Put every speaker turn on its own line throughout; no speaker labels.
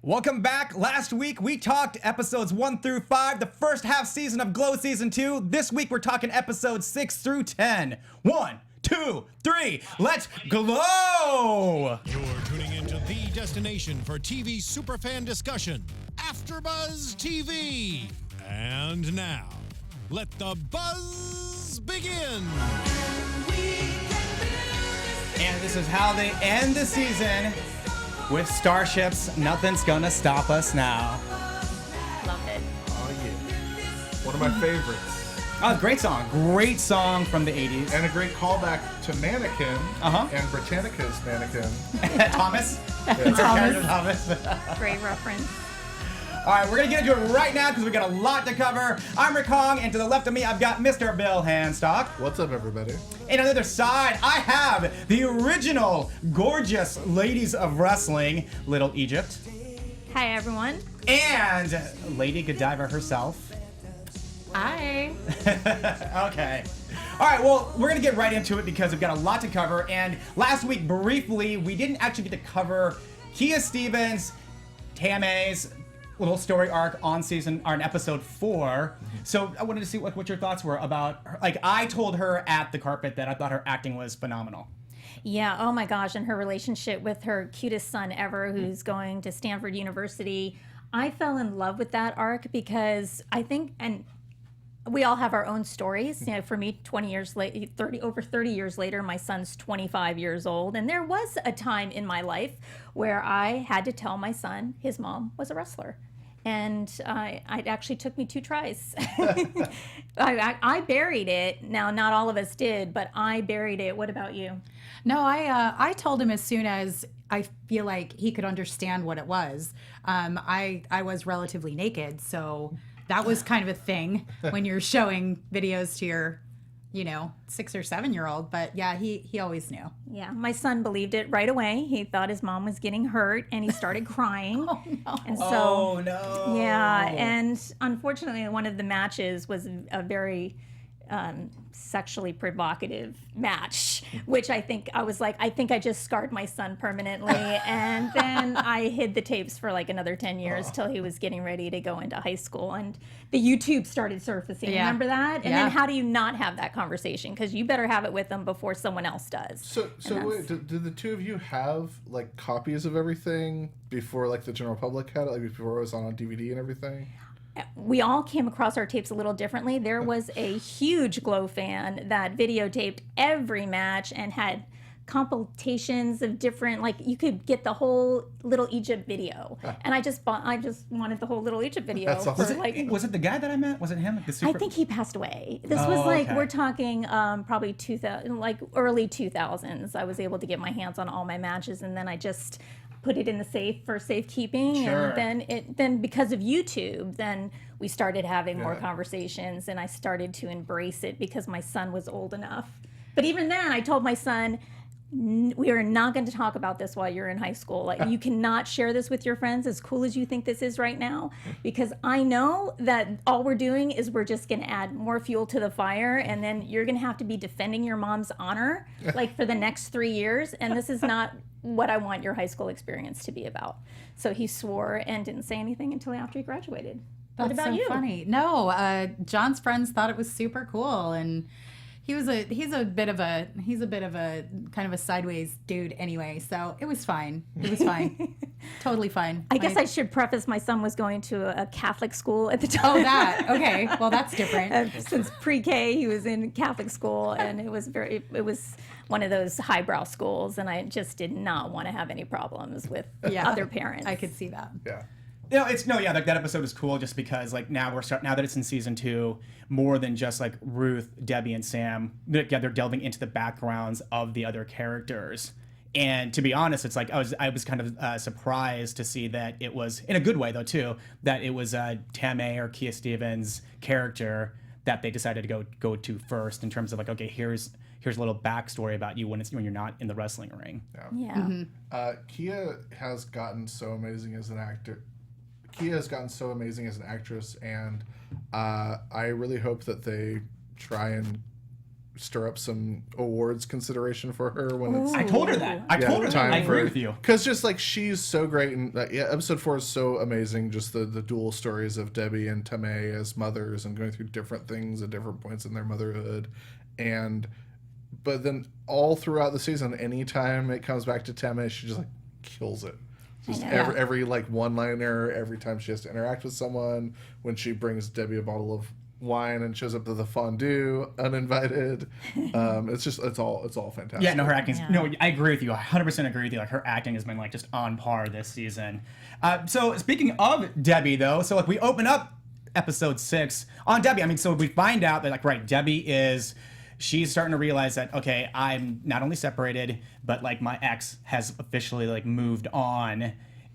Welcome back. Last week we talked episodes 1 through 5, the first half season of Glow Season 2. This week we're talking episodes 6 through 10. 1, 2, 3, let's glow!
You're tuning into the destination for TV superfan discussion, AFTERBUZZ TV. And now, let the buzz begin.
And this is how they end the season with starships. Nothing's gonna stop us now.
Loved it.
Oh yeah. One of my favorites.
Oh, great song. Great song from the 80s.
And a great callback to Mannequin and Britannica's Mannequin.
Thomas.
Yeah.
Thomas.
Great reference.
All right, we're gonna get into it right now because we got a lot to cover. I'm Rick Hong, and to the left of me, I've got Mr. Bill Hanstock.
What's up, everybody?
And on the other side, I have the original gorgeous ladies of wrestling, Little Egypt.
Hi, everyone.
And Lady Godiva herself.
Hi.
Okay. All right, well, we're going to get right into it because we've got a lot to cover. And last week, briefly, we didn't actually get to cover Kia Stevens, Tammy's little story arc on episode 4. So I wanted to see what your thoughts were about her. Like, I told her at the carpet that I thought her acting was phenomenal.
Yeah, oh my gosh, and her relationship with her cutest son ever, who's going to Stanford University. I fell in love with that arc because I think, and we all have our own stories. You know, for me, 20 years later, over 30 years later, my son's 25 years old. And there was a time in my life where I had to tell my son his mom was a wrestler. And it actually took me 2 tries. I buried it. Now, not all of us did, but I buried it. What about you?
No, I told him as soon as I feel like he could understand what it was. I was relatively naked, so that was kind of a thing when you're showing videos to your 6 or 7-year-old. But yeah, he always knew.
Yeah, my son believed it right away. He thought his mom was getting hurt, and he started crying.
Oh no!
And so,
oh no!
Yeah, and unfortunately, one of the matches was a very sexually provocative match, which I think I just scarred my son permanently. And then I hid the tapes for like another 10 years till he was getting ready to go into high school. And the YouTube started surfacing.
Yeah.
Remember that? And
Yeah.
then how do you not have that conversation? Because you better have it with them before someone else does.
So wait, did the two of you have like copies of everything before like the general public had it, like before it was on DVD and everything?
We all came across our tapes a little differently. There was a huge Glow fan that videotaped every match and had compilations of different, like you could get the whole Little Egypt video. And I just wanted the whole Little Egypt video.
That's awesome.
Was it the guy that I met? Was it him?
I think he passed away. This was like,
okay.
we're talking probably 2000, like early 2000s. I was able to get my hands on all my matches, and then I just put it in the safe for safekeeping.
Sure.
And then because of YouTube, then we started having more conversations, and I started to embrace it because my son was old enough. But even then, I told my son, we are not going to talk about this while you're in high school. Like, you cannot share this with your friends, as cool as you think this is right now, because I know that all we're doing is we're just going to add more fuel to the fire, and then you're going to have to be defending your mom's honor like for the next 3 years, and this is not what I want your high school experience to be about. So he swore and didn't say anything until after he graduated.
That's
what about
so
you?
funny. No, John's friends thought it was super cool, and he's a bit of a kind of a sideways dude anyway. So it was fine. It was fine. Totally fine.
I guess I should preface, my son was going to a Catholic school at the time.
Oh, that. Okay. Well, that's different.
Since pre-K, he was in Catholic school, and it was one of those highbrow schools, and I just did not want to have any problems with other parents.
I could see that.
Yeah.
That episode is cool just because like now that it's in season 2, more than just like Ruth, Debbie, and Sam, they're delving into the backgrounds of the other characters. And to be honest, it's like I was kind of surprised to see that it was, in a good way though too, that it was Tammy or Kia Stevens' character that they decided to go to first in terms of like, okay, here's a little backstory about you when you're not in the wrestling ring.
Yeah.
Mm-hmm.
Kia has gotten so amazing as an actor. Kia has gotten so amazing as an actress, and I really hope that they try and stir up some awards consideration for her when it's
I told her that. I told her that. I agree with you.
because just like she's so great, and episode 4 is so amazing. Just the dual stories of Debbie and Tammy as mothers and going through different things at different points in their motherhood, but then all throughout the season, anytime it comes back to Tammy, she just like kills it. Just every like one-liner, every time she has to interact with someone, when she brings Debbie a bottle of wine and shows up to the fondue uninvited, it's all fantastic.
Yeah, no, her acting. No, I agree with you. I 100% agree with you. Like her acting has been like just on par this season. So speaking of Debbie, though, so like we open up episode 6 on Debbie. I mean, so we find out that like she's starting to realize that, okay, I'm not only separated, but like my ex has officially like moved on,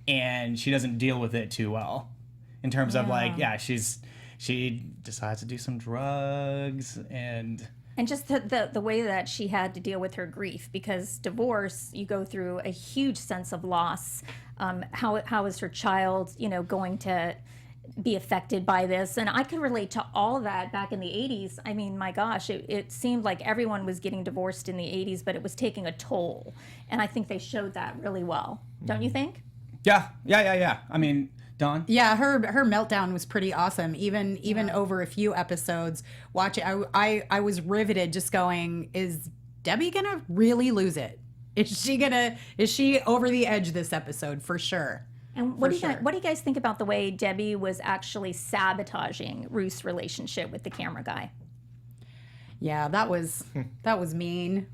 and she doesn't deal with it too well in terms of like, she decides to do some drugs and
just the way that she had to deal with her grief, because divorce, you go through a huge sense of loss. How is her child, going to be affected by this? And I could relate to all that back in the 80s. I mean, my gosh, it seemed like everyone was getting divorced in the 80s, but it was taking a toll. And I think they showed that really well. Don't you think?
Yeah. I mean, Dawn?
Yeah, her meltdown was pretty awesome. Even over a few episodes, watching, I was riveted, just going, is Debbie gonna really lose it? Is she over the edge this episode for sure?
And what do you guys think about the way Debbie was actually sabotaging Ruth's relationship with the camera guy?
Yeah, that was mean.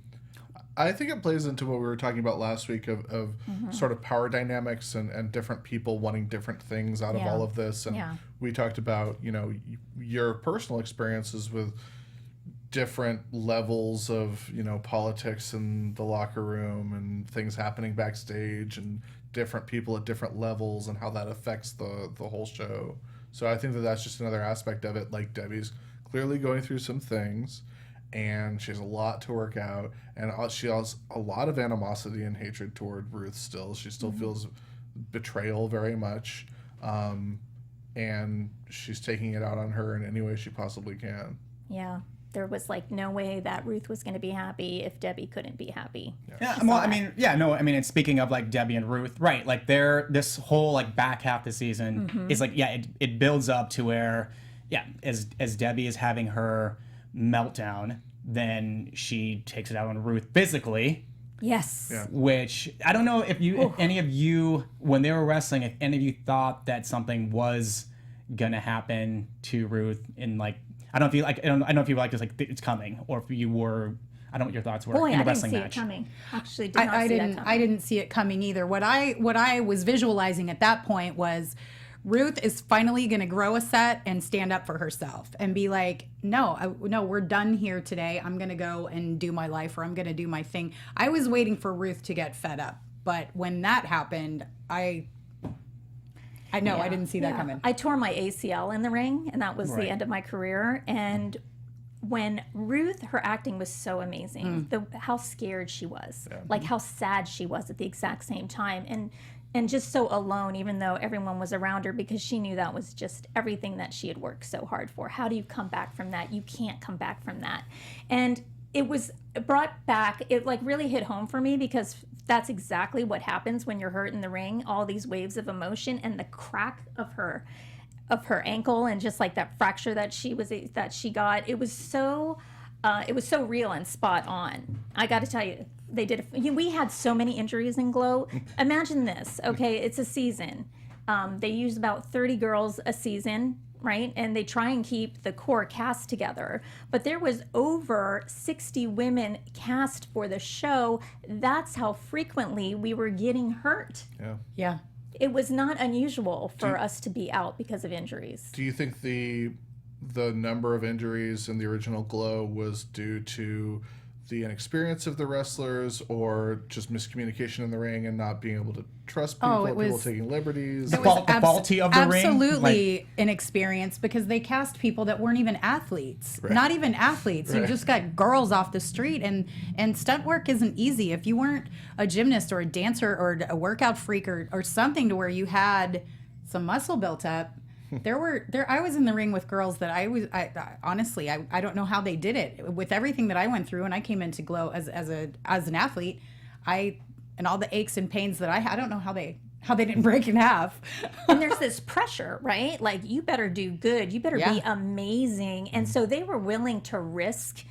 I think it plays into what we were talking about last week of sort of power dynamics and different people wanting different things out of all of this. And we talked about, your personal experiences with different levels of, politics in the locker room and things happening backstage and different people at different levels and how that affects the whole show. So I think that's just another aspect of it. Like Debbie's clearly going through some things, and she has a lot to work out, and she has a lot of animosity and hatred toward Ruth still. She still feels betrayal very much, and she's taking it out on her in any way she possibly can.
Yeah. There was like no way that Ruth was going to be happy if Debbie couldn't be happy.
And speaking of like Debbie and Ruth, right? Like this whole like back half of the season is like, it builds up to where, as Debbie is having her meltdown, then she takes it out on Ruth physically.
Yes.
Yeah. Which I don't know if any of you, when they were wrestling, if any of you thought that something was gonna happen to Ruth in like, I don't know if you were like this, like it's coming, or if you were, I don't know what your thoughts were in a wrestling match.
I didn't see it coming. Actually, did not see that coming.
I didn't see it coming either. What I was visualizing at that point was Ruth is finally going to grow a set and stand up for herself and be like, no, we're done here today. I'm going to go and do my life, or I'm going to do my thing. I was waiting for Ruth to get fed up, but when that happened, I didn't see that coming.
I tore my ACL in the ring, and that was the end of my career. And when Ruth, her acting was so amazing. How scared she was, like how sad she was at the exact same time, and just so alone, even though everyone was around her, because she knew that was just everything that she had worked so hard for. How do you come back from that? You can't come back from that. And it brought back, it like really hit home for me, because that's exactly what happens when you're hurt in the ring. All these waves of emotion, and the crack of her ankle, and just like that fracture that she got. It was so real and spot on. I got to tell you, we had so many injuries in Glow. Imagine this. Okay, it's a season. They use about 30 girls a season, right? And they try and keep the core cast together. But there was over 60 women cast for the show. That's how frequently we were getting hurt.
Yeah.
It was not unusual for us to be out because of injuries.
Do you think the number of injuries in the original Glow was due to the inexperience of the wrestlers, or just miscommunication in the ring and not being able to trust people, people taking liberties?
The faulty of the ring?
Absolutely inexperienced, because they cast people that weren't even athletes. Right. Not even athletes. You just got girls off the street, and stunt work isn't easy. If you weren't a gymnast or a dancer or a workout freak or something to where you had some muscle built up, I was in the ring with girls that I honestly I don't know how they did it with everything that I went through when I came into Glow as an athlete. And all the aches and pains that I had, I don't know how they didn't break in half.
And there's this pressure, right? Like, you better do good. You better be amazing. And so they were willing to risk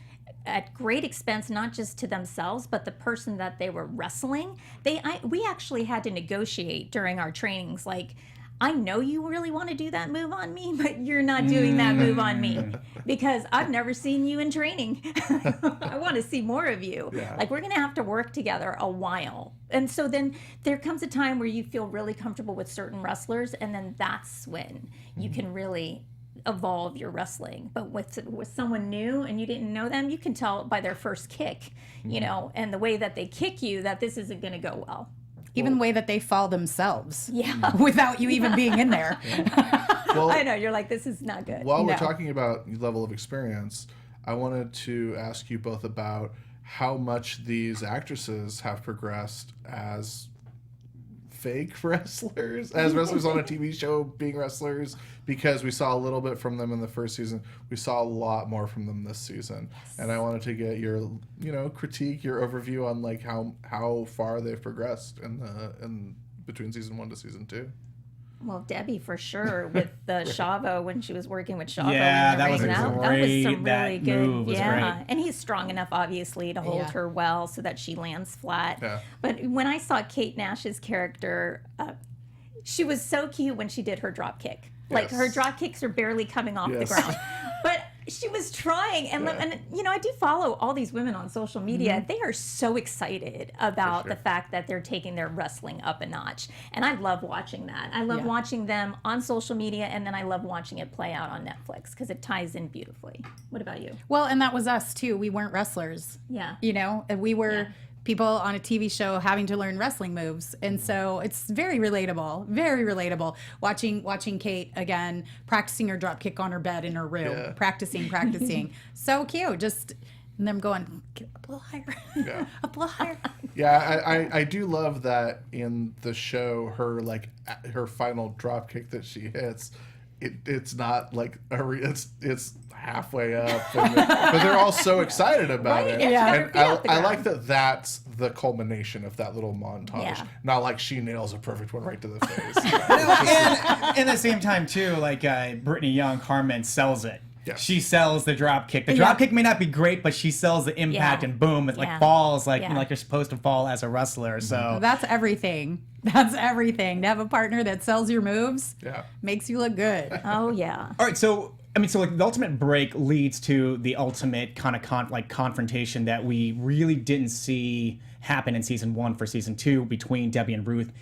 at great expense, not just to themselves, but the person that they were wrestling. We actually had to negotiate during our trainings. Like, I know you really want to do that move on me, but you're not doing that move on me because I've never seen you in training. I want to see more of you. Yeah. Like, we're going to have to work together a while. And so then there comes a time where you feel really comfortable with certain wrestlers, and then that's when you can really evolve your wrestling. But with someone new and you didn't know them, you can tell by their first kick, you know, and the way that they kick you that this isn't going to go well.
Even the way that they fall themselves. Yeah. Without you even being in there.
Well, I know, you're like, this is not good.
While we're talking about level of experience, I wanted to ask you both about how much these actresses have progressed as fake wrestlers, as wrestlers on a TV show being wrestlers, because we saw a little bit from them in the first season. We saw a lot more from them this season. Yes. And I wanted to get your, critique, your overview on like how far they've progressed in between season 1 to season 2.
Well, Debbie for sure with the Chavo when she was working with Chavo.
Yeah, that was
that was some really good.
Move was great.
And he's strong enough, obviously, to hold her well so that she lands flat. Yeah. But when I saw Kate Nash's character, she was so cute when she did her drop kick. Like, her drop kicks are barely coming off the ground. But she was trying, and I do follow all these women on social media. Mm-hmm. They are so excited about the fact that they're taking their wrestling up a notch, and I love watching that. I love watching them on social media, and then I love watching it play out on Netflix because it ties in beautifully. What about you?
Well, and that was us too. We weren't wrestlers.
Yeah,
we were. People on a TV show having to learn wrestling moves, and so it's very relatable. Watching Kate again practicing her drop kick on her bed in her room, practicing. So cute. Just and them going, get up a little higher, up a little higher.
Yeah, I do love that in the show. Her final drop kick that she hits, it's not like it's halfway up, but they're all so excied about it.
Yeah.
And I like that that's the culmination of that little montage. Yeah. Not like she nails a perfect one right to the face.
And at the same time too, like Brittany Young, Herrmann sells it. Yes. She sells the drop kick. The drop kick may not be great, but she sells the impact and boom, it like falls like like you're supposed to fall as a wrestler. So
that's everything. That's everything. To have a partner that sells your moves makes you look good.
Oh yeah.
All right, so like the ultimate break leads to the ultimate kind of confrontation that we really didn't see happen in season 1 for season 2 between Debbie and Ruth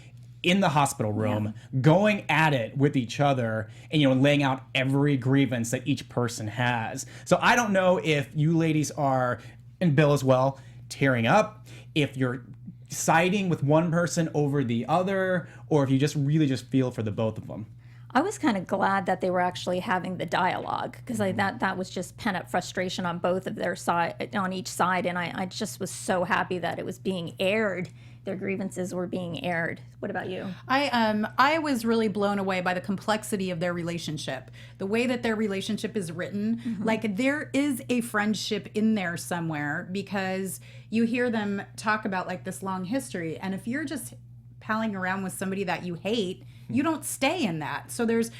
in the hospital room, going at it with each other and laying out every grievance that each person has. So I don't know if you ladies are, and Bill as well, tearing up, if you're siding with one person over the other, or if you just really just feel for the both of them.
I was kind of glad that they were actually having the dialogue because that was just pent up frustration on both of their side, on each side, and I just was so happy that it was being aired. Their grievances were being aired. What about you?
I was really blown away by the complexity of their relationship, the way that their relationship is written. Mm-hmm. Like, there is a friendship in there somewhere because you hear them talk about like this long history, and if you're just palling around with somebody that you hate, you don't stay in that. So there's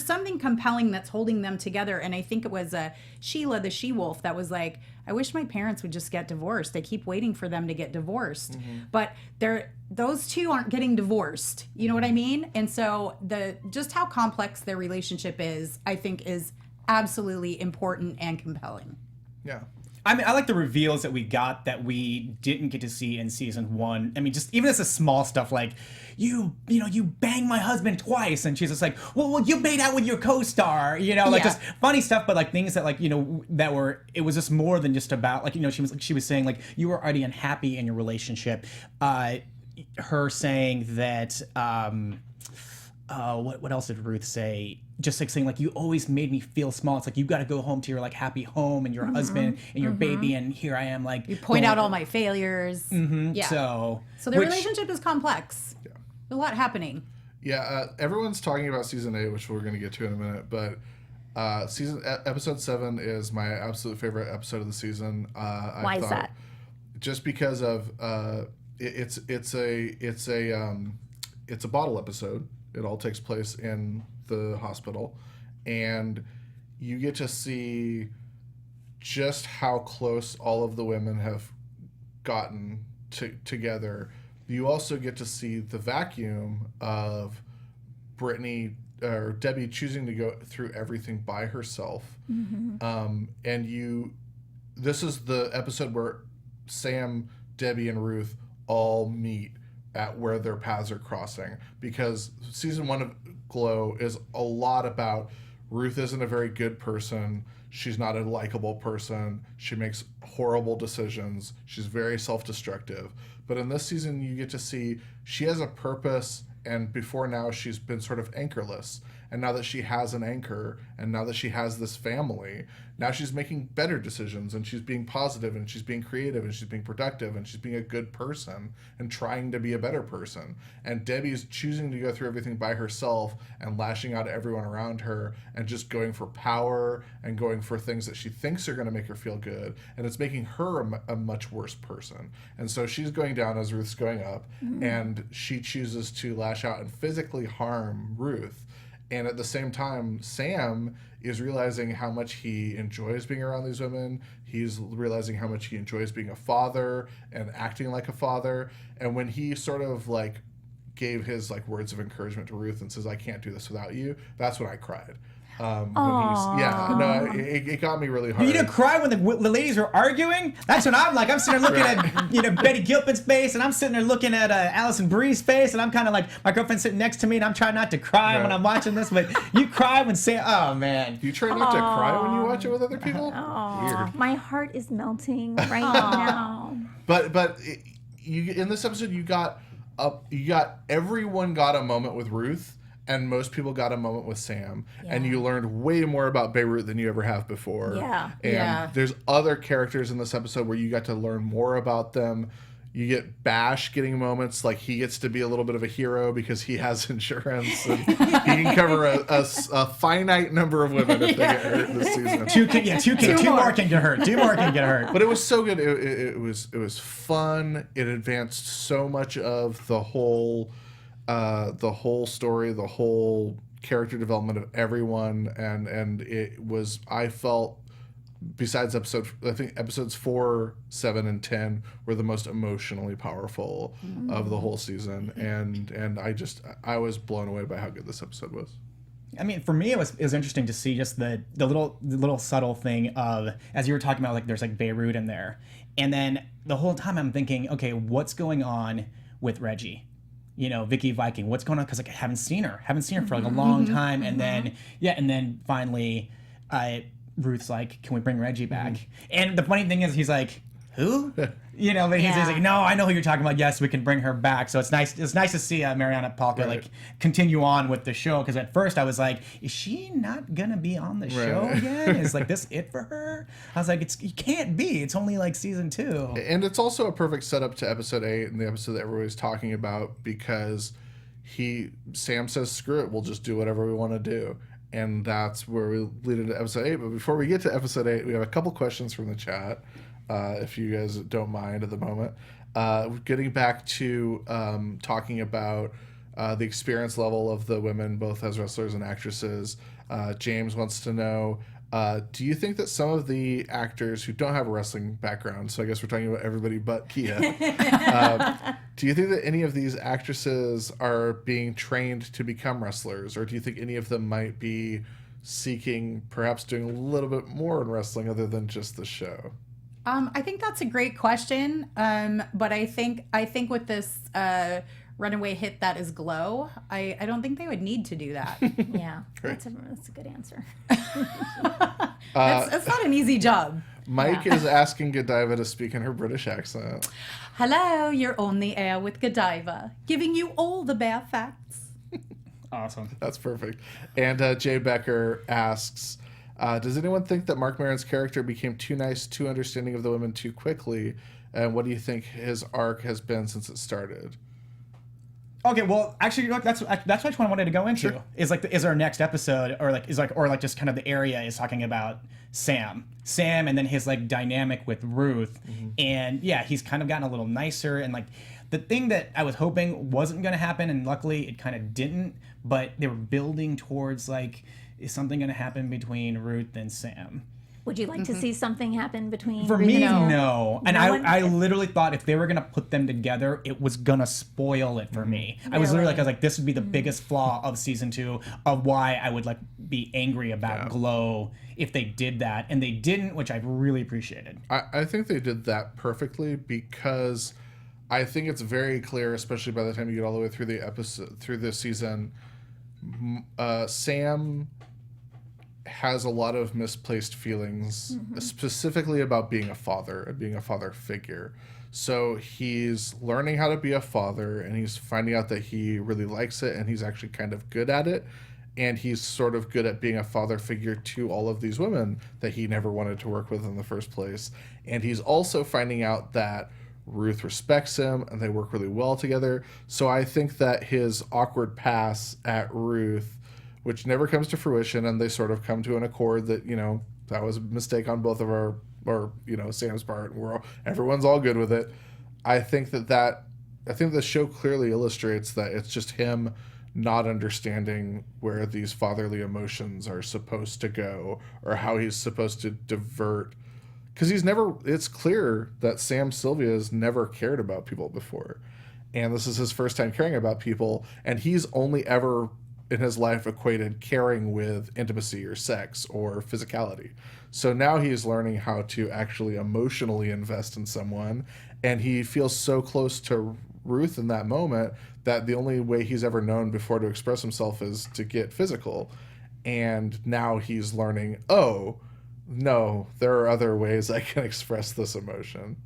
something compelling that's holding them together. And I think it was Sheila the she-wolf that was like, I wish my parents would just get divorced. They keep waiting for them to get divorced. Mm-hmm. But those two aren't getting divorced. You know what I mean? And so just how complex their relationship is, I think, is absolutely important and compelling.
Yeah.
I mean, I like the reveals that we got that we didn't get to see in season 1. I mean, just even as a small stuff like, you banged my husband twice, and she's just like, well, you made out with your co-star, just funny stuff, but like things that like, that were, it was just more than just about like, she was saying like, you were already unhappy in your relationship. Her saying that, what else did Ruth say? Just like saying like, you always made me feel small. It's like, you got to go home to your like happy home and your husband and your baby, and here I am like,
you point out all my failures.
Mm-hmm. Yeah. So
the relationship is complex. Yeah. A lot happening.
Yeah, everyone's talking about season 8, which we're going to get to in a minute, but episode 7 is my absolute favorite episode of the season.
Why is that?
Just because of it's a bottle episode. It all takes place in the hospital, and you get to see just how close all of the women have gotten together. You also get to see the vacuum of Debbie choosing to go through everything by herself. And this is the episode where Sam, Debbie, and Ruth all meet at where their paths are crossing, because season 1 of Glow is a lot about Ruth isn't a very good person. She's not a likable person. She makes horrible decisions. She's very self-destructive. But in this season, you get to see she has a purpose, and before now, she's been sort of anchorless. And now that she has an anchor, and now that she has this family, now she's making better decisions, and she's being positive, and she's being creative, and she's being productive, and she's being a good person and trying to be a better person. And Debbie's choosing to go through everything by herself and lashing out at everyone around her and just going for power and going for things that she thinks are going to make her feel good. And it's making her a much worse person. And so she's going down as Ruth's going up, and she chooses to lash out and physically harm Ruth. And at the same time, Sam is realizing how much he enjoys being around these women. He's realizing how much he enjoys being a father and acting like a father. And when he sort of like gave his like words of encouragement to Ruth and says, "I can't do this without you," that's when I cried. It got me really hard.
You didn't cry when the ladies were arguing? That's when I'm like, I'm sitting there looking at Betty Gilpin's face, and I'm sitting there looking at Alison Brie's face, and I'm kind of like, my girlfriend's sitting next to me, and I'm trying not to cry when I'm watching this, but you cry when oh man.
You try not to cry when you watch it with other people?
Weird. My heart is melting right now.
But in this episode, you got everyone got a moment with Ruth. And most people got a moment with Sam. Yeah. And you learned way more about Beirut than you ever have before.
Yeah.
And there's other characters in this episode where you got to learn more about them. You get Bash getting moments, like he gets to be a little bit of a hero because he has insurance. And he can cover a finite number of women if they get hurt this season.
Two more can get hurt. 2 more can get hurt.
But it was so good. It was fun. It advanced so much of the whole story, the whole character development of everyone, and it was, I felt, besides episodes 4, 7, and 10 were the most emotionally powerful of the whole season, and I was blown away by how good this episode was.
I mean, for me, it was interesting to see just the little subtle thing of, as you were talking about, like there's like Beirut in there, and then the whole time I'm thinking, okay, what's going on with Reggie? Vicky Viking, what's going on? Because like I haven't seen her for like a long time, and then finally, Ruth's like, "Can we bring Reggie back?" And the funny thing is, he's like, "Who?" But he's like, "No, I know who you're talking about. Yes, we can bring her back." So it's nice. It's nice to see Mariana Palka like continue on with the show, because at first I was like, "Is she not gonna be on the show again? Is like this it for her?" I was like, "It can't be. It's only like season 2."
And it's also a perfect setup to episode 8 and the episode that everybody's talking about, because Sam says, "Screw it, we'll just do whatever we want to do." And that's where we lead into episode 8. But before we get to episode 8, we have a couple questions from the chat, if you guys don't mind at the moment. Getting back to talking about the experience level of the women, both as wrestlers and actresses. James wants to know, do you think that some of the actors who don't have a wrestling background, so I guess we're talking about everybody but Kia, do you think that any of these actresses are being trained to become wrestlers, or do you think any of them might be seeking, perhaps doing a little bit more in wrestling other than just the show?
I think that's a great question, but I think with this runaway hit that is Glow, I don't think they would need to do that.
Yeah, that's a good answer.
It's not an easy job.
Mike is asking Godiva to speak in her British accent.
Hello, you're on the air with Godiva, giving you all the bare facts.
Awesome.
That's perfect. And Jay Becker asks, does anyone think that Marc Maron's character became too nice, too understanding of the women too quickly? And what do you think his arc has been since it started?
Okay, well, actually, look, that's which one I wanted to go into. Sure. Is our next episode, or just kind of the area is talking about Sam, and then his like dynamic with Ruth, and yeah, he's kind of gotten a little nicer, and like the thing that I was hoping wasn't going to happen, and luckily it kind of didn't, but they were building towards like, is something going to happen between Ruth and Sam?
Would you like to see something happen between?
For me, no. And I literally thought if they were gonna put them together, it was gonna spoil it for me. Really? I was like, this would be the biggest flaw of season 2 of why I would like be angry about Glow if they did that, and they didn't, which I really appreciated.
I think they did that perfectly because I think it's very clear, especially by the time you get all the way through the episode, through this season, Sam has a lot of misplaced feelings, specifically about being a father and being a father figure. So he's learning how to be a father, and he's finding out that he really likes it, and he's actually kind of good at it. And he's sort of good at being a father figure to all of these women that he never wanted to work with in the first place. And he's also finding out that Ruth respects him, and they work really well together. So I think that his awkward pass at Ruth, which never comes to fruition, and they sort of come to an accord that, that was a mistake on both of Sam's part, and everyone's all good with it. I think I think the show clearly illustrates that it's just him not understanding where these fatherly emotions are supposed to go, or how he's supposed to divert. Because it's clear that Sam Sylvia has never cared about people before. And this is his first time caring about people, and he's only ever in his life equated caring with intimacy or sex or physicality. So now he's learning how to actually emotionally invest in someone, and he feels so close to Ruth in that moment that the only way he's ever known before to express himself is to get physical. And now he's learning, oh, no, there are other ways I can express this emotion.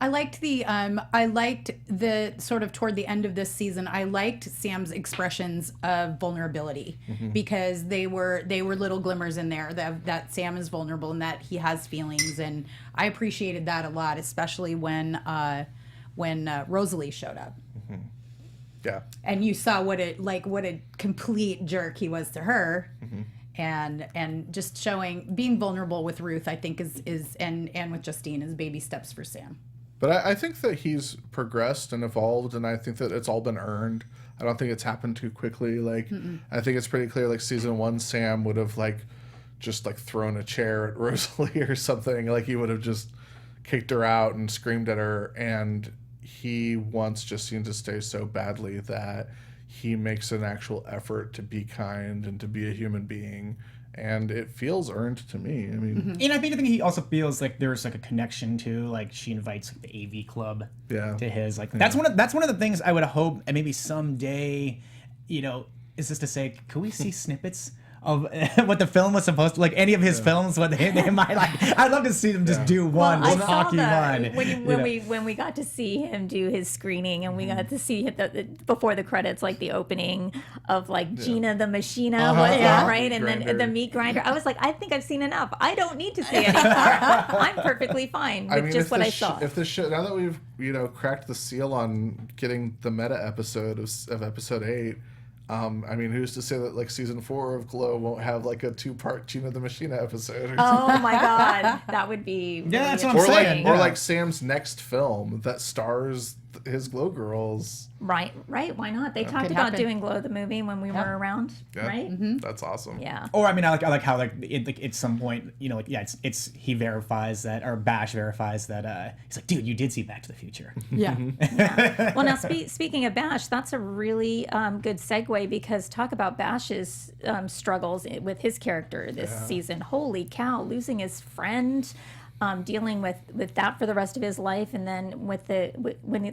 I liked the sort of toward the end of this season, I liked Sam's expressions of vulnerability, because they were little glimmers in there that Sam is vulnerable and that he has feelings, and I appreciated that a lot, especially when Rosalie showed up.
Yeah.
And you saw what a complete jerk he was to her. And just being vulnerable with Ruth, I think is and with Justine is baby steps for Sam.
But I think that he's progressed and evolved, and I think that it's all been earned. I don't think it's happened too quickly. I think it's pretty clear, season 1, Sam would have, just thrown a chair at Rosalie or something. He would have just kicked her out and screamed at her, and he wants Justine to stay so badly that he makes an actual effort to be kind and to be a human being. And it feels earned to me. I mean,
and I think he also feels like there's a connection to she invites the AV club to his that's one of the things I would hope, and maybe someday, is this to say, could we see snippets of what the film was supposed to any of his films, what they might I'd love to see them just do one hockey one.
When we got to see him do his screening, and we got to see before the credits, the opening of Gina the Machina, right? And then the meat grinder. I was like, I think I've seen enough. I don't need to see any more. I'm perfecly fine with just what I saw.
If the show, now that we've cracked the seal on getting the meta episode of episode 8. Who's to say that season 4 of Glow won't have a 2-part Gina the Machina episode?
Oh my God, that would be
that's what I'm saying.
Or Sam's next film that stars his Glow girls.
Right. Why not? They talked about doing Glow the movie when we were around, right?
That's awesome.
Yeah.
Or I like how at some point it's he verifies that, or Bash verifies that he's like, dude, you did see Back to the Future.
Yeah.
Yeah. Well, now speaking of Bash, that's a really good segue, because talk about Bash's struggles with his character this season. Holy cow, losing his friend. Dealing with that for the rest of his life, and then when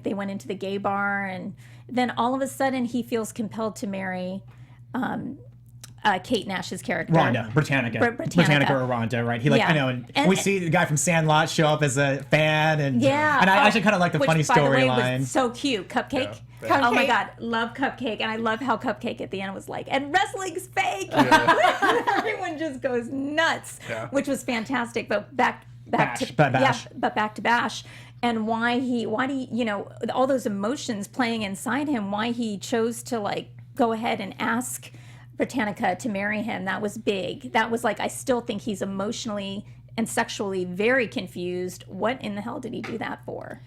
they went into the gay bar, and then all of a sudden he feels compelled to marry Kate Nash's character,
Rhonda, Britannica or Rhonda, right? I know, and we see the guy from Sandlot show up as a fan, and I actually kind of like the funny storyline.
So cute, Cupcake. Yeah. Oh my God, love Cupcake, and I love how Cupcake at the end was and wrestling's fake. Yeah. Everyone just goes nuts, which was fantastic. But back to Bash. and why do you know, all those emotions playing inside him, why he chose to like go ahead and ask Britannica to marry him. That was big. That was like, I still think he's emotionally and sexually very confused. What in the hell did he do that for?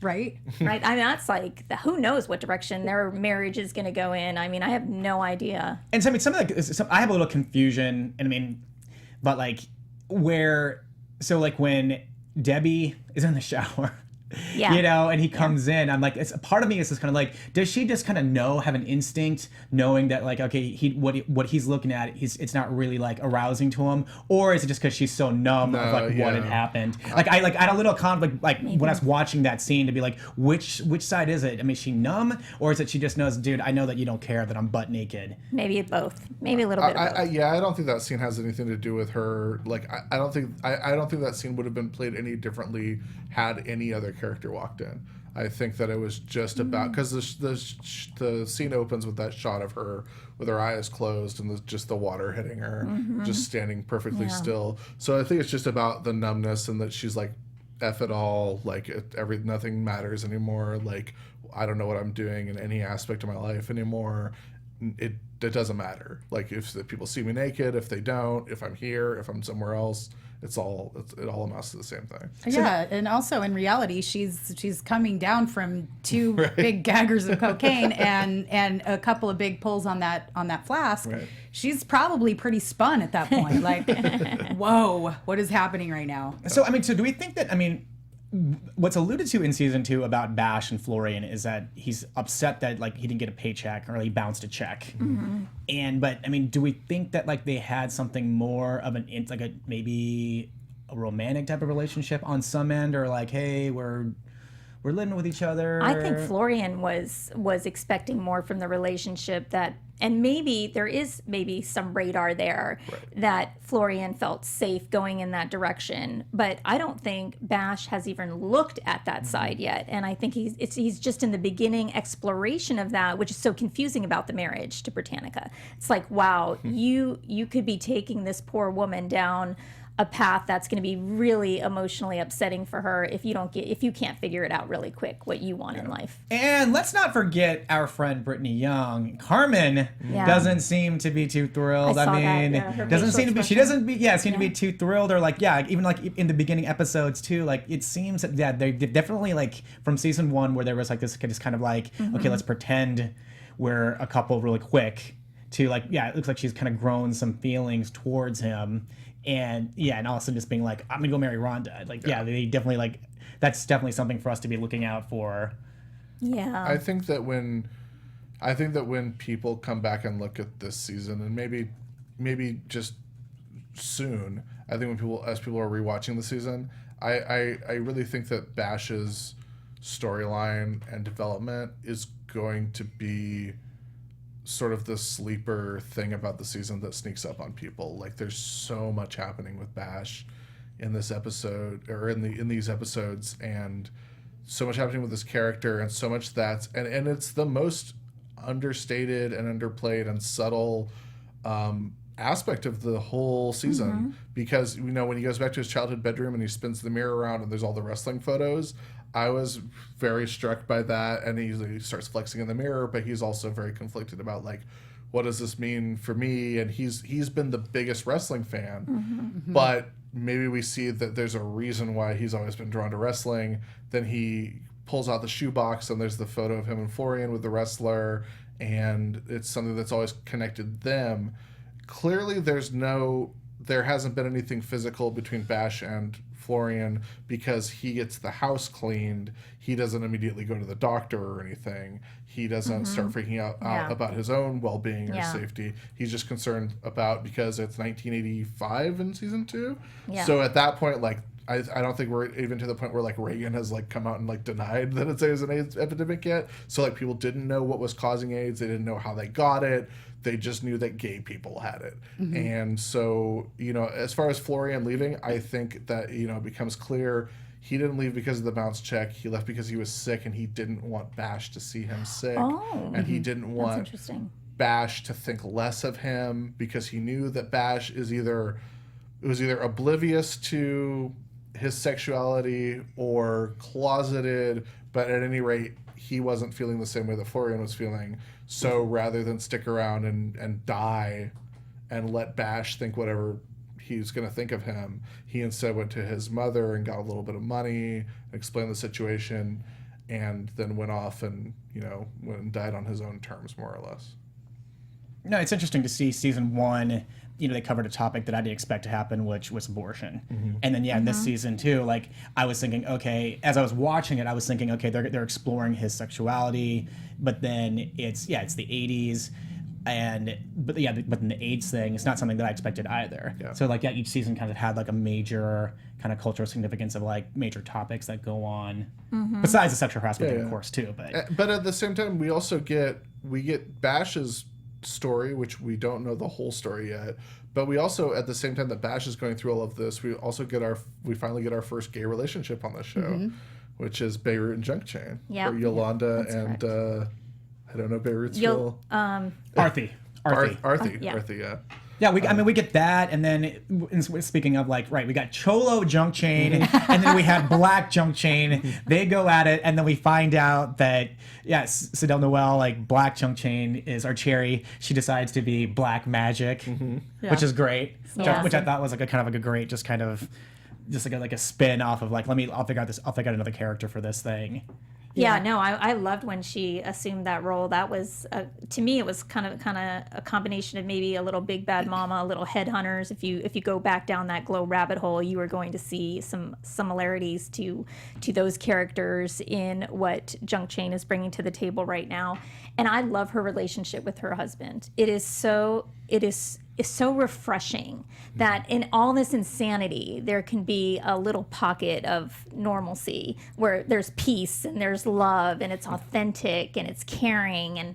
Right?
Right? I mean, that's like, who knows what direction their marriage is going to go in. I mean, I have no idea.
And so, I mean, I have a little confusion, and I mean, but like, so like when Debbie is in the shower,
Yeah.
you know, and he comes in, I'm like, it's a part of me is just kind of like, does she just kind of have an instinct, knowing that like, okay, what he's looking at, it's not really like arousing to him, or is it just because she's so numb of like what had happened? Like I had a little conflict like when I was watching that scene to be like, which side is it? I mean, is she numb, or is it she just knows, dude, I know that you don't care that I'm butt naked?
Maybe both. Maybe a little bit of both.
I don't think that scene has anything to do with her. Like, I don't think that scene would have been played any differently had any other character walked in. I think that it was just about, because the scene opens with that shot of her with her eyes closed and just the water hitting her, just standing perfectly still. So I think it's just about the numbness, and that she's like, F it all, like nothing matters anymore. Like, I don't know what I'm doing in any aspect of my life anymore. It doesn't matter. Like, if the people see me naked, if they don't, if I'm here, if I'm somewhere else, it all amounts to the same thing.
Yeah, and also in reality, she's coming down from two big gaggers of cocaine and a couple of big pulls on that flask. Right. She's probably pretty spun at that point. Like, whoa, what is happening right now?
So I mean, do we think that, I mean, what's alluded to in season 2 about Bash and Florian is that he's upset that like he didn't get a paycheck, or he bounced a check. But I mean, do we think that like they had something more of maybe a romantic type of relationship on some end, or like, hey, we're living with each other?
I think Florian was expecting more from the relationship, that, and maybe there is some radar there, that Florian felt safe going in that direction. But I don't think Bash has even looked at that side yet. And I think he's just in the beginning exploration of that, which is so confusing about the marriage to Britannica. It's like, wow, you could be taking this poor woman down a path that's going to be really emotionally upsetting for her if you can't figure it out really quick what you want in life.
And let's not forget our friend Brittany Young. Herrmann doesn't seem to be too thrilled.
I saw
mean,
that,
doesn't seem to be. She doesn't seem to be too thrilled, or like, even like in the beginning episodes too. Like, it seems that they definitely, like from season 1 where there was like this just kind of like, okay, let's pretend we're a couple really quick, to like, it looks like she's kind of grown some feelings towards him. And Alison just being like, I'm gonna go marry Rhonda. Like, they definitely, like, that's definitely something for us to be looking out for. Yeah.
I think that when people come back and look at this season, and maybe just soon, I think when people are rewatching the season, I really think that Bash's storyline and development is going to be sort of the sleeper thing about the season that sneaks up on people. Like, there's so much happening with Bash in this episode, or in these episodes, and so much happening with this character, and so much that's and it's the most understated and underplayed and subtle aspect of the whole season, because, you know, when he goes back to his childhood bedroom and he spins the mirror around and there's all the wrestling photos, I was very struck by that. And he starts flexing in the mirror, but he's also very conflicted about, like, what does this mean for me? And he's been the biggest wrestling fan, but maybe we see that there's a reason why he's always been drawn to wrestling. Then he pulls out the shoebox and there's the photo of him and Florian with the wrestler, and it's something that's always connected them. Clearly there hasn't been anything physical between Bash and Florian, because he gets the house cleaned. He doesn't immediately go to the doctor or anything. He doesn't start freaking out about his own well-being or safety. He's just concerned about, because it's 1985 in season 2. Yeah. So at that point, like, I don't think we're even to the point where, like, Reagan has, like, come out and, like, denied that it's an AIDS epidemic yet. So, like, people didn't know what was causing AIDS. They didn't know how they got it. They just knew that gay people had it. And so, you know, as far as Florian leaving, I think that, you know, it becomes clear he didn't leave because of the bounce check. He left because he was sick, and he didn't want Bash to see him sick. And he didn't want Bash to think less of him, because he knew that Bash was either oblivious to his sexuality or closeted, but at any rate, he wasn't feeling the same way that Florian was feeling. So rather than stick around and die and let Bash think whatever he's going to think of him, he instead went to his mother and got a little bit of money, explained the situation, and then went off and, went and died on his own terms, more or less.
No, it's interesting to see season 1. They covered a topic that I didn't expect to happen, which was abortion. And then, in this season too, like I was thinking, okay, as I was watching it, I was thinking, okay, they're exploring his sexuality, but then it's the 80s. But then the AIDS thing, it's not something that I expected either. Yeah. So each season kind of had like a major kind of cultural significance of like major topics that go on besides the sexual harassment thing, of course, too.
But at the same time, we also get Bash's story, which we don't know the whole story yet. But we also, at the same time that Bash is going through all of this, we finally get our first gay relationship on the show, which is Beirut and Junk Chain.
Yeah.
Where Yolanda and I don't know Beirut's real.
Arthi.
Arthi, yeah.
Yeah, we get that, and then speaking of we got Cholo Junk Chain, and then we had Black Junk Chain. They go at it, and then we find out that Sidel Noel, Black Junk Chain is our cherry. She decides to be Black Magic, which is great. Which I thought was a great just a spin off of I'll figure out another character for this thing.
Yeah, no, I loved when she assumed that role. That was, to me, it was kind of a combination of maybe a little Big Bad Mama, a little Headhunters. If you go back down that Glow rabbit hole, you are going to see some similarities to those characters in what Junk Chain is bringing to the table right now. And I love her relationship with her husband. It is so refreshing that in all this insanity, there can be a little pocket of normalcy where there's peace and there's love and it's authentic and it's caring and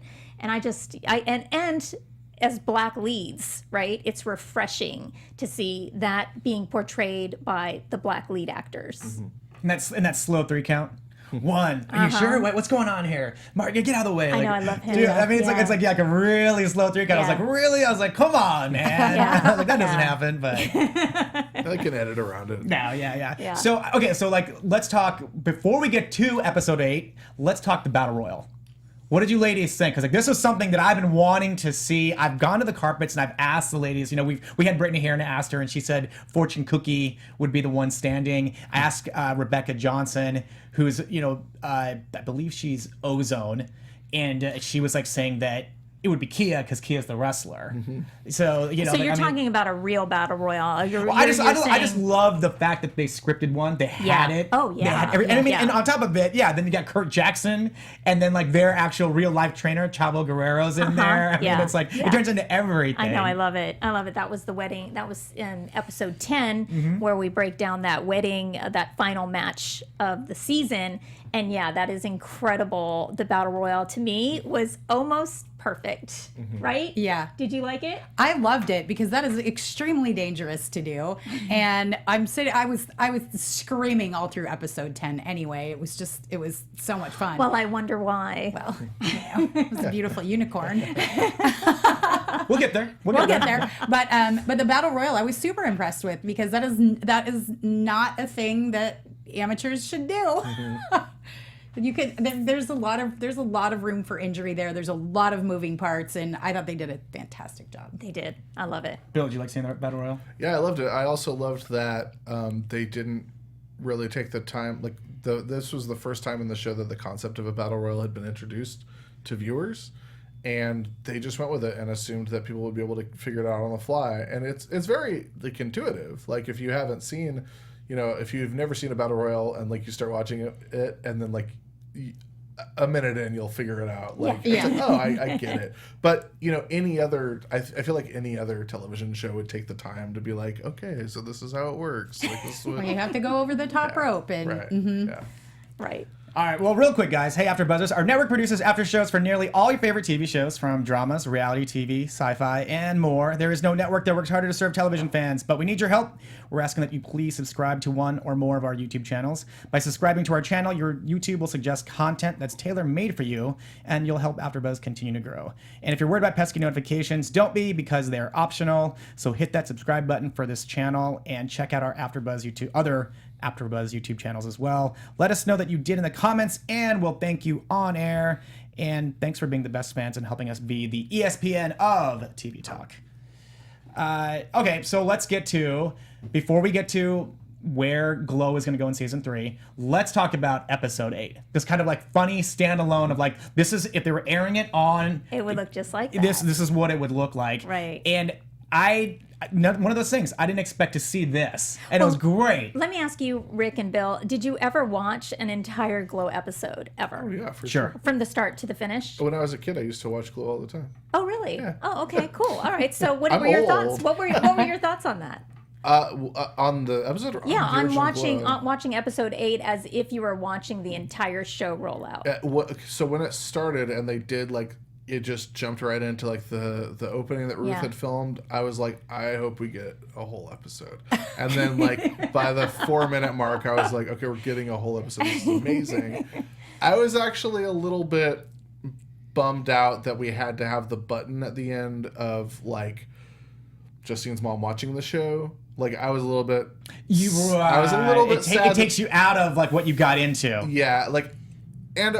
as Black leads, right? It's refreshing to see that being portrayed by the Black lead actors.
And that slow 3 count. 1. Are you sure? Wait, what's going on here? Mark, get out of the way.
I know, I love him.
Dude, I mean, it's like a really slow 3 count. I was like, really? I was like, come on, man. That doesn't happen, but
I can edit around it.
No, yeah. So, okay, so let's talk, before we get to episode 8, let's talk the Battle Royal. What did you ladies think? Because this was something that I've been wanting to see. I've gone to the carpets and I've asked the ladies. We had Brittany here and I asked her, and she said Fortune Cookie would be the one standing. I asked Rebecca Johnson, who's I believe she's Ozone, and she was saying that it would be Kia because Kia's the wrestler. So
you're talking about a real battle royale.
I just love the fact that they scripted one. They had it.
Oh yeah.
They had and on top of it, then you got Kurt Jackson, and then their actual real life trainer Chavo Guerrero's in there. I mean, it's it turns into everything.
I know. I love it. That was the wedding. That was in episode 10 where we break down that wedding, that final match of the season. And that is incredible. The Battle Royale to me was almost perfect, right?
Yeah.
Did you like it?
I loved it because that is extremely dangerous to do. And I was screaming all through episode 10 anyway. It was so much fun.
Well, I wonder why.
Well, it was a beautiful unicorn.
We'll get there.
We'll get there. But the Battle Royal I was super impressed with because that is not a thing that amateurs should do. There's a lot of room for injury there. There's a lot of moving parts, and I thought they did a fantastic job.
They did. I love it.
Bill, did you like seeing the Battle Royal?
Yeah, I loved it. I also loved that they didn't really take the time. This was the first time in the show that the concept of a Battle Royal had been introduced to viewers, and they just went with it and assumed that people would be able to figure it out on the fly. And it's very intuitive. If you haven't seen, if you've never seen a Battle Royal and you start watching it and then a minute in you'll figure it out. I get it. But I feel like any other television show would take the time to be okay, so this is how it works. This is what...
Well, you have to go over the top rope and
right.
Right.
All right, well, real quick, guys. Hey, AfterBuzzers. Our network produces after shows for nearly all your favorite TV shows, from dramas, reality TV, sci-fi, and more. There is no network that works harder to serve television fans, but we need your help. We're asking that you please subscribe to one or more of our YouTube channels. By subscribing to our channel, your YouTube will suggest content that's tailor-made for you, and you'll help AfterBuzz continue to grow. And if you're worried about pesky notifications, don't be, because they're optional. So hit that subscribe button for this channel and check out our AfterBuzz YouTube other AfterBuzz YouTube channels as well. Let us know that you did in the comments, and we'll thank you on air. And thanks for being the best fans and helping us be the ESPN of TV talk. Okay, so let's get to, before we get to where Glow is going to go in season 3, let's talk about episode 8. This kind of like funny standalone of like, this is, if they were airing it on,
it would look just like that.
This is what it would look like.
Right.
And one of those things, I didn't expect to see this, and it was great.
Let me ask you, Rick and Bill, did you ever watch an entire Glow episode ever?
Oh yeah, for
Sure.
From the start to the finish?
When I was a kid, I used to watch Glow all the time.
Oh, really?
Yeah.
Oh, okay, cool. All right. So what
I'm
were your
old.
thoughts? What were your thoughts on that?
On the episode? Or
Yeah,
on
I'm
the
watching
Glow?
watching episode 8 as if you were watching the entire show roll out.
So when it started and they did like, it just jumped right into like the opening that Ruth had filmed, I was like, I hope we get a whole episode. And then like by the 4-minute mark, I was like, okay, we're getting a whole episode. This is amazing. I was actually a little bit bummed out that we had to have the button at the end of like Justine's mom watching the show. Like I was a little bit. I was a little bit sad.
It takes you out of like what you got into.
Yeah, like, and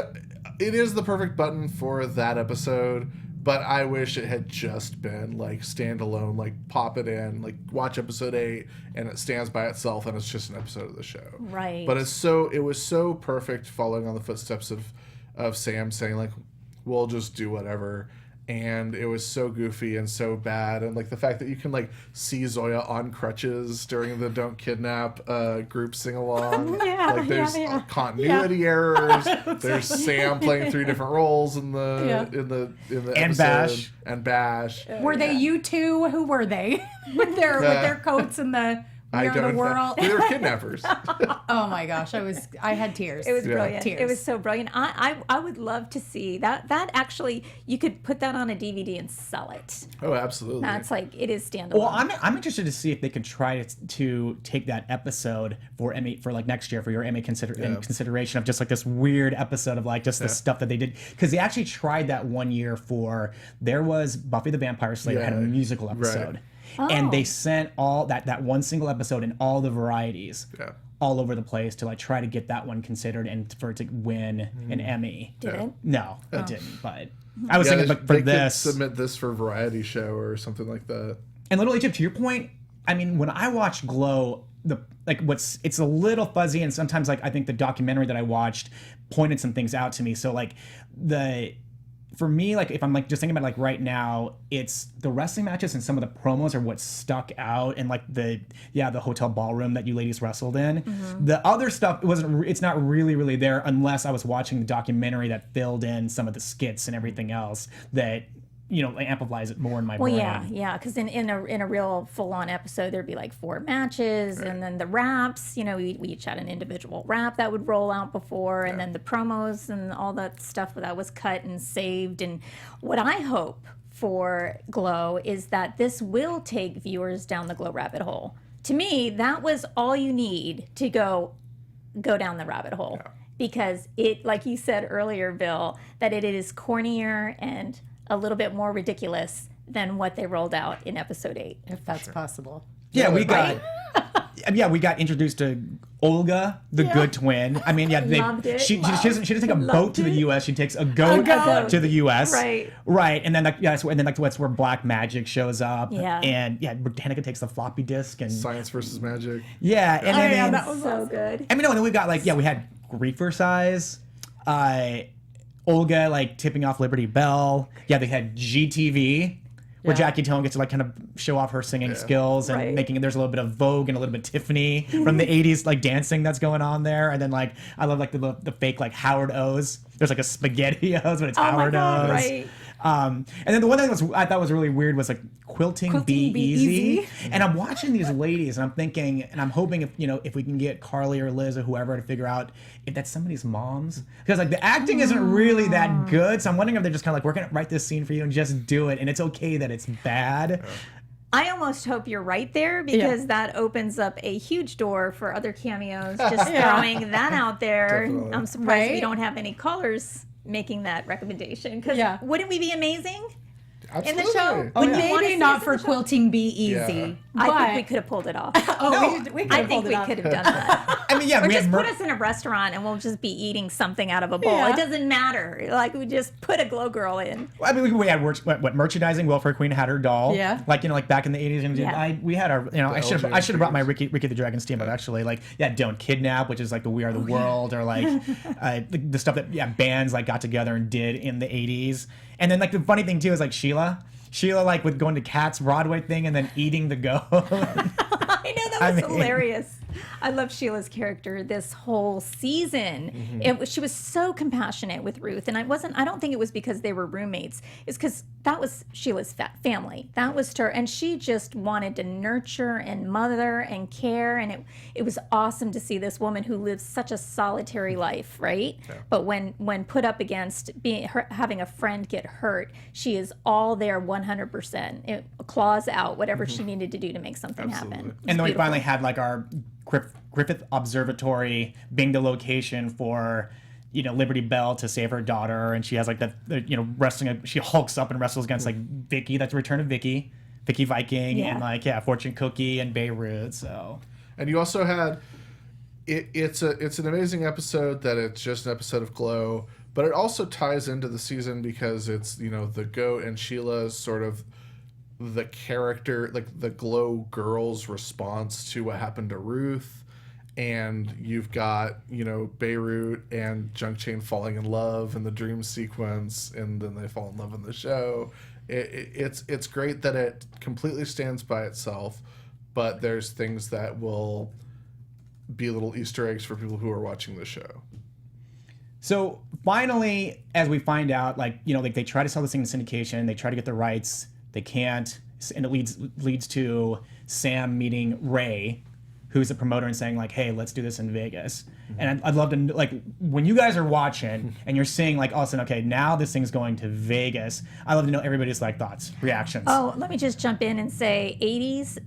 it is the perfect button for that episode. But I wish it had just been like standalone, like pop it in, like watch episode 8, and it stands by itself, and it's just an episode of the show.
Right.
But it was so perfect, following on the footsteps of Sam saying like, we'll just do whatever. And it was so goofy and so bad, and like the fact that you can like see Zoya on crutches during the "Don't Kidnap" group sing along. Like there's continuity errors. There's Sam playing 3 different roles in the
And
episode. Bash.
Were they you two? Who were they? with their coats and the
I don't
world.
know. They were kidnappers.
Oh my gosh, I had tears.
It was brilliant.
Tears.
It was so brilliant. I would love to see that. That actually, you could put that on a DVD and sell it.
Oh, absolutely.
That's like, it is standalone.
Well, I'm interested to see if they could try to take that episode for Emmy, for like next year, for your Emmy consideration of just like this weird episode of like just the stuff that they did, because they actually tried that one year for, there was Buffy the Vampire Slayer had a musical episode.
Right.
And they sent all that one single episode and all the varieties all over the place to like try to get that one considered and for it to win an Emmy.
Did it?
No, it didn't. But I was thinking, but for
they
this,
could submit this for variety show or something like that.
and Little Egypt, to your point, I mean, when I watched Glow, it's a little fuzzy, and sometimes like I think the documentary that I watched pointed some things out to me. So like for me, like if I'm like just thinking about like right now, it's the wrestling matches and some of the promos are what stuck out, and like the hotel ballroom that you ladies wrestled in. The other stuff, it's not really there unless I was watching the documentary that filled in some of the skits and everything else that, you know, amplifies it more in my brain.
Yeah, because in a real full-on episode, there'd be like 4 matches, and then the raps, you know, we each had an individual rap that would roll out before, and then the promos and all that stuff that was cut and saved. And what I hope for Glow is that this will take viewers down the Glow rabbit hole. To me, that was all you need to go down the rabbit hole, because it, like you said earlier, Bill, that it is cornier and a little bit more ridiculous than what they rolled out in episode 8.
If that's possible.
Yeah, we got we got introduced to Olga, the good twin. I mean,
Loved it.
she doesn't take a boat to the U.S. She takes a goat to the U.S. Right, and then that's where Black Magic shows up. And Britannica takes the floppy disk and
Science versus Magic.
Yeah, and then
that was so good.
I mean, and then we got we had Griefer Size. Olga like tipping off Liberty Bell. Yeah, they had GTV, where Jackie Tone gets to like kind of show off her singing skills and there's a little bit of Vogue and a little bit of Tiffany from the 80s like dancing that's going on there. And then like I love like the fake like Howard O's. There's like a spaghetti O's, but it's Howard O's.
Right.
And then the one thing I thought was really weird was like quilting be easy. And I'm watching these ladies and I'm thinking, and I'm hoping if we can get Carly or Liz or whoever to figure out if that's somebody's moms, because like the acting isn't really that good. So I'm wondering if they're just kind of like, we're gonna write this scene for you and just do it, and it's okay that it's bad.
I almost hope you're right there, because that opens up a huge door for other cameos. Just throwing that out there.
Definitely.
I'm surprised we don't have any callers making that recommendation, because wouldn't we be amazing? in the show.
Oh,
Would
yeah.
you wanna
Maybe
see
not
us in
for
the show?
quilting be easy.
Yeah.
I think we could have pulled it off.
We could
I
have
think
pulled
we
it off.
could have done that.
I mean, yeah,
Or
we
just
had
put us in a restaurant and we'll just be eating something out of a bowl.
Yeah.
It doesn't matter. Like, we just put a glow girl in.
I mean, we had what merchandising. Welfare Queen had her doll.
Yeah.
Like, like back in the 80s, and
Yeah.
we had our, I should have
LJMPs.
brought my Ricky the Dragon Steamboat, actually. Like, Don't Kidnap, which is like the We Are the World, or like the stuff that bands like got together and did in the 80s. And then like the funny thing too is like Sheila like with going to Kat's Broadway thing and then eating the goat.
I know, that was hilarious. I love Sheila's character this whole season. She was so compassionate with Ruth, and I don't think it was because they were roommates. It's because that was Sheila's family. That was her, and she just wanted to nurture and mother and care, and it was awesome to see this woman who lives such a solitary life, right? Yeah. But when put up against having a friend get hurt, she is all there 100%. It claws out whatever she needed to do to make something happen.
And then we
beautiful.
finally had like our Griffith Observatory being the location for Liberty Bell to save her daughter, and she has like wrestling. She hulks up and wrestles against like Vicky. That's the return of Vicky Viking, and Fortune Cookie and Beirut. So,
and you also had it's an amazing episode that it's just an episode of Glow, but it also ties into the season because it's the goat and Sheila's sort of the character, like the Glow girl's response to what happened to Ruth, and you've got Beirut and Junk Chain falling in love in the dream sequence, and then they fall in love in the show. It's great that it completely stands by itself, but there's things that will be little Easter eggs for people who are watching the show.
So finally, as we find out, like they try to sell this thing in syndication, they try to get the rights. They can't, and it leads to Sam meeting Ray, who's the promoter, and saying like, "Hey, let's do this in Vegas." And I'd love to, like, when you guys are watching and you're seeing like, all of a sudden, okay, now this thing's going to Vegas. I love to know everybody's like thoughts, reactions.
Oh, let me just jump in and say,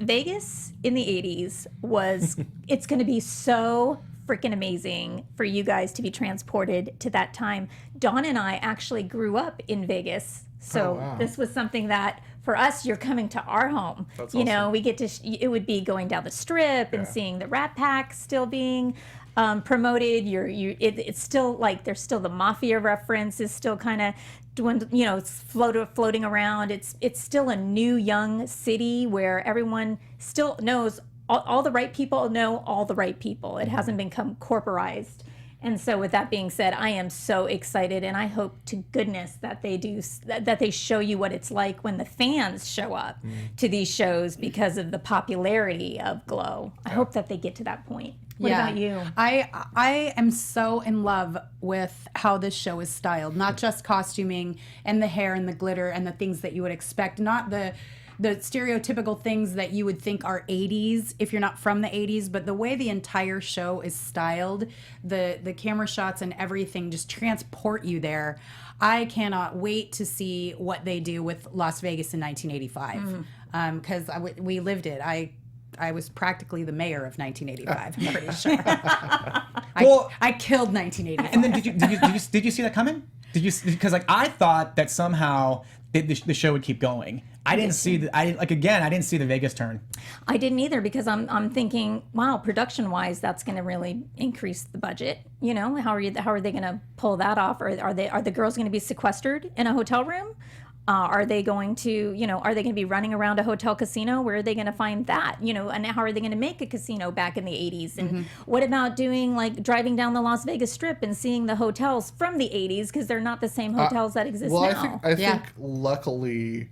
Vegas in the 80s it's going to be so freaking amazing for you guys to be transported to that time. Dawn and I actually grew up in Vegas. So this was something that, for us, you're coming to our home.
That's awesome.
We get to, it would be going down the Strip and seeing the Rat Pack still being promoted. It's still like, there's still the Mafia reference is still kind of doing, it's floating around. It's still a new, young city where everyone still knows, all the right people know all the right people. It hasn't become corporized. And so with that being said, I am so excited, and I hope to goodness that they show you what it's like when the fans show up to these shows because of the popularity of Glow. I hope that they get to that point. What about you?
I am so in love with how this show is styled, not just costuming and the hair and the glitter and the things that you would expect, not the stereotypical things that you would think are 80s if you're not from the 80s, but the way the entire show is styled, the camera shots and everything just transport you there. I cannot wait to see what they do with Las Vegas in 1985 because we lived it. I was practically the mayor of 1985. I'm pretty sure.
Well,
I killed 1985.
And then did you see that coming? Because like I thought that somehow the show would keep going. I didn't see I didn't see the Vegas turn. I
didn't either, because I'm thinking, wow, production wise, that's going to really increase the budget. How are they going to pull that off? Are the girls going to be sequestered in a hotel room? Are they going to be running around a hotel casino? Where are they going to find that? And how are they going to make a casino back in the 80s? And what about doing driving down the Las Vegas Strip and seeing the hotels from the 80s, because they're not the same hotels that exist now?
I think luckily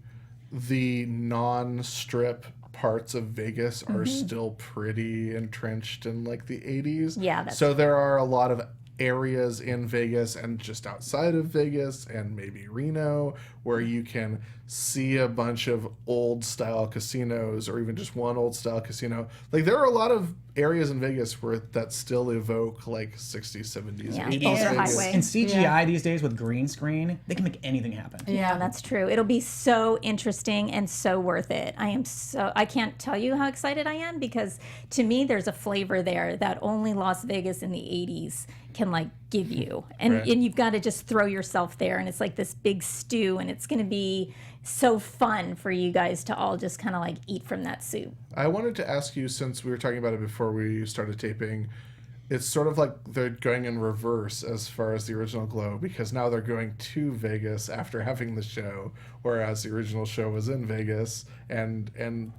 the non-strip parts of Vegas are still pretty entrenched in like the 80s.
Yeah,
so there are a lot of areas in Vegas and just outside of Vegas and maybe Reno where you can see a bunch of old style casinos, or even just one old style casino. Like there are a lot of areas in Vegas that still evoke like 60s, 70s, 80s
Boulder
Vegas.
Highway.
And CGI these days with green screen, they can make anything happen.
Yeah, that's true. It'll be so interesting and so worth it. I can't tell you how excited I am, because to me there's a flavor there that only Las Vegas in the 80s can like give you. And you've got to just throw yourself there, and it's like this big stew, and it's going to be so fun for you guys to all just kind of like eat from that soup.
I wanted to ask you, since we were talking about it before we started taping, it's sort of like they're going in reverse as far as the original Glow, because now they're going to Vegas after having the show, whereas the original show was in Vegas, and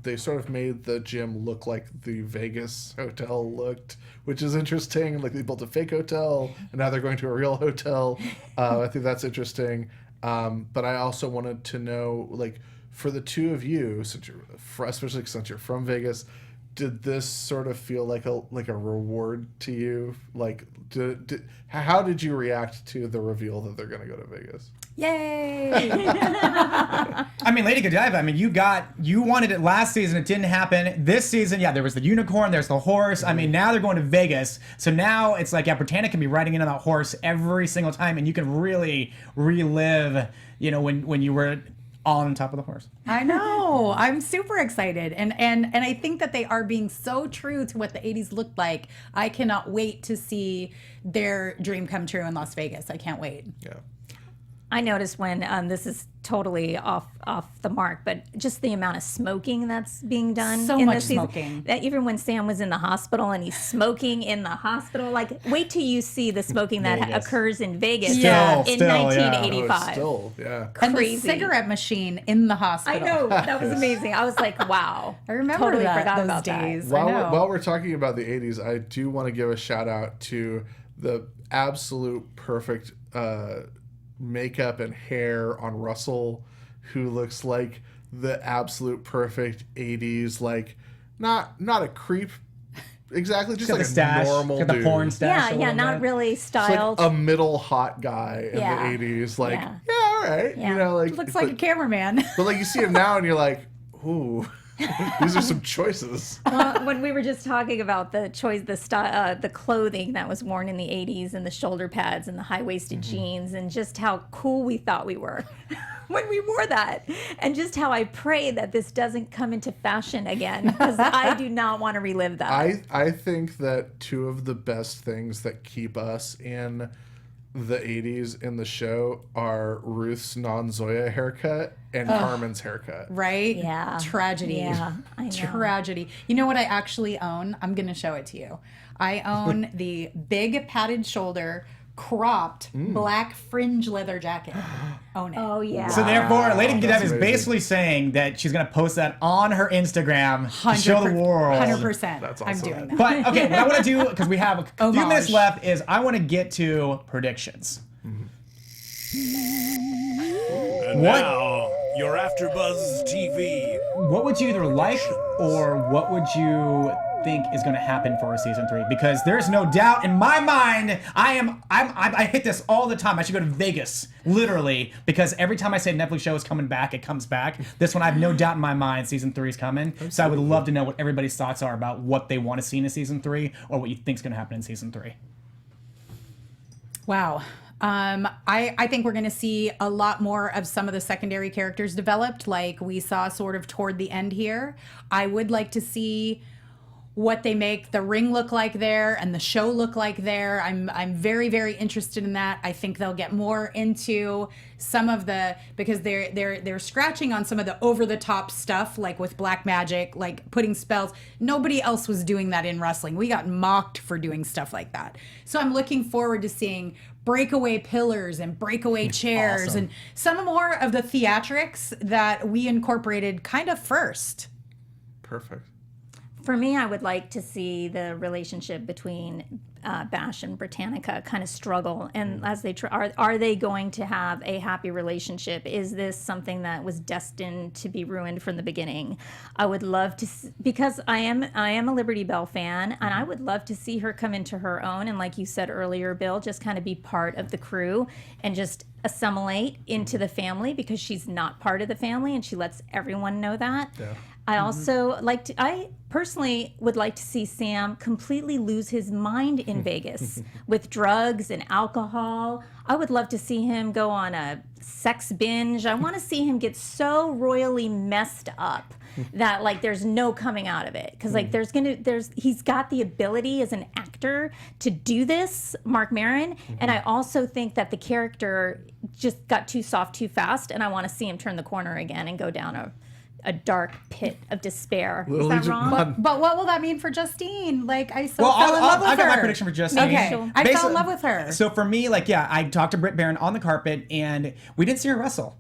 they sort of made the gym look like the Vegas hotel looked, which is interesting. Like they built a fake hotel, and now they're going to a real hotel. I think that's interesting. But I also wanted to know, like, for the two of you, especially since you're from Vegas, did this sort of feel like a reward to you? Like, how did you react to the reveal that they're going to go to Vegas?
Yay!
I mean, Lady Godiva, I mean, you wanted it last season. It didn't happen. This season, yeah, there was the unicorn, there's the horse. I mean, now they're going to Vegas. So now it's like, yeah, Britannia can be riding in on that horse every single time, and you can really relive, when you were on top of the horse.
I know. I'm super excited. And I think that they are being so true to what the 80s looked like. I cannot wait to see their dream come true in Las Vegas. I can't wait.
Yeah.
I noticed when this is totally off the mark, but just the amount of smoking that's being done.
So
in
much
this season.
smoking.
That even when Sam was in the hospital and he's smoking in the hospital, like wait till you see the smoking that occurs in Vegas in 1985.
Still, yeah.
And the
Crazy.
cigarette machine in the hospital.
I know, that was amazing. I was like, wow.
I remember
totally
that,
forgot
those
about
days.
that.
I know.
While we're talking about the 80s, I do want to give a shout out to the absolute perfect makeup and hair on Russell, who looks like the absolute perfect 80s, like not a creep exactly, just like a
stash,
normal
got the
dude.
porn stash.
Yeah, not really
It's like
styled.
a middle hot guy in
Yeah.
the 80s, like
Yeah.
all right,
Yeah.
like
Looks like a cameraman.
but like you see him now and you're like, ooh. These are some choices.
Well, when we were just talking about the choice, the style, the clothing that was worn in the 80s, and the shoulder pads and the high-waisted jeans, and just how cool we thought we were when we wore that, and just how I pray that this doesn't come into fashion again, because I do not want to relive that.
I think that two of the best things that keep us in the 80s in the show are Ruth's non-Zoya haircut and Carmen's haircut.
Right?
Yeah.
Tragedy.
Yeah, I know.
Tragedy. You know what I actually own? I'm going to show it to you. I own the big padded shoulder, cropped black fringe leather jacket. Own it.
Oh yeah.
So therefore, Lady Godiva is
amazing.
basicly saying that she's going to post that on her Instagram to show the world.
100%.
That's
I'm
awesome.
doing that.
But okay, what I want to do, because we have a few
Homage.
minutes left, is I want to get to predictions.
And
What?
now, your AfterBuzz TV.
What would you either like, or what would you think is going to happen for season 3? Because there's no doubt in my mind, I hit this all the time. I should go to Vegas, literally, because every time I say Netflix show is coming back, it comes back. This one, I have no doubt in my mind season 3 is coming. So I would love to know what everybody's thoughts are about what they want to see in a season 3, or what you think is going to happen in season 3.
Wow. I think we're going to see a lot more of some of the secondary characters developed, like we saw sort of toward the end here. I would like to see what they make the ring look like there and the show look like there. I'm very, very interested in that. I think they'll get more into some of the, because they're scratching on some of the over the top stuff, like with black magic, like putting spells. Nobody else was doing that in wrestling. We got mocked for doing stuff like that. So I'm looking forward to seeing breakaway pillars and breakaway chairs
Awesome.
and some more of the theatrics that we incorporated kind of first.
Perfect.
For me, I would like to see the relationship between Bash and Britannica kind of struggle, and as they are they going to have a happy relationship? Is this something that was destined to be ruined from the beginning? I would love to, because I am a Liberty Bell fan, and I would love to see her come into her own, and like you said earlier, Bill, just kind of be part of the crew and just assimilate into the family, because she's not part of the family, and she lets everyone know that.
Yeah.
I also I personally would like to see Sam completely lose his mind in Vegas with drugs and alcohol. I would love to see him go on a sex binge. I want to see him get so royally messed up that like there's no coming out of it. Because like he's got the ability as an actor to do this, Marc Maron. And I also think that the character just got too soft too fast, and I want to see him turn the corner again and go down a dark pit of despair. Is that wrong?
But what will that mean for Justine? Like, I fell in love with her.
I got my prediction for Justine.
Okay, I fell in love with her.
So for me, like, yeah, I talked to Britt Baron on the carpet, and we didn't see her wrestle.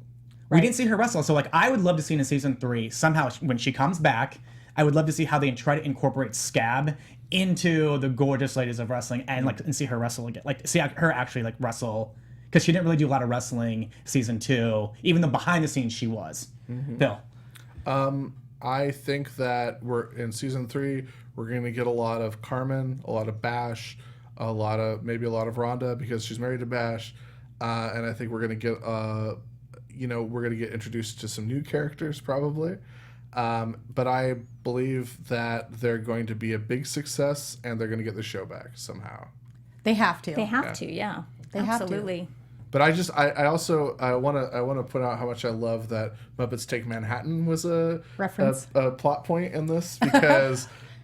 We didn't see her wrestle. So, like, I would love to see in season 3, somehow, when she comes back, I would love to see how they try to incorporate Scab into the gorgeous ladies of wrestling and see her wrestle again. Like, see her actually, like, wrestle. Because she didn't really do a lot of wrestling season 2, even though behind the scenes she was. Bill.
I think that we're in season 3. We're going to get a lot of Carmen, a lot of Bash, maybe a lot of Rhonda because she's married to Bash, and I think we're going to get we're going to get introduced to some new characters probably. But I believe that they're going to be a big success and they're going to get the show back somehow.
They have to.
They have to, yeah.
They have to.
Absolutely.
But I also want to point out how much I love that Muppets Take Manhattan was a
reference,
a plot point in this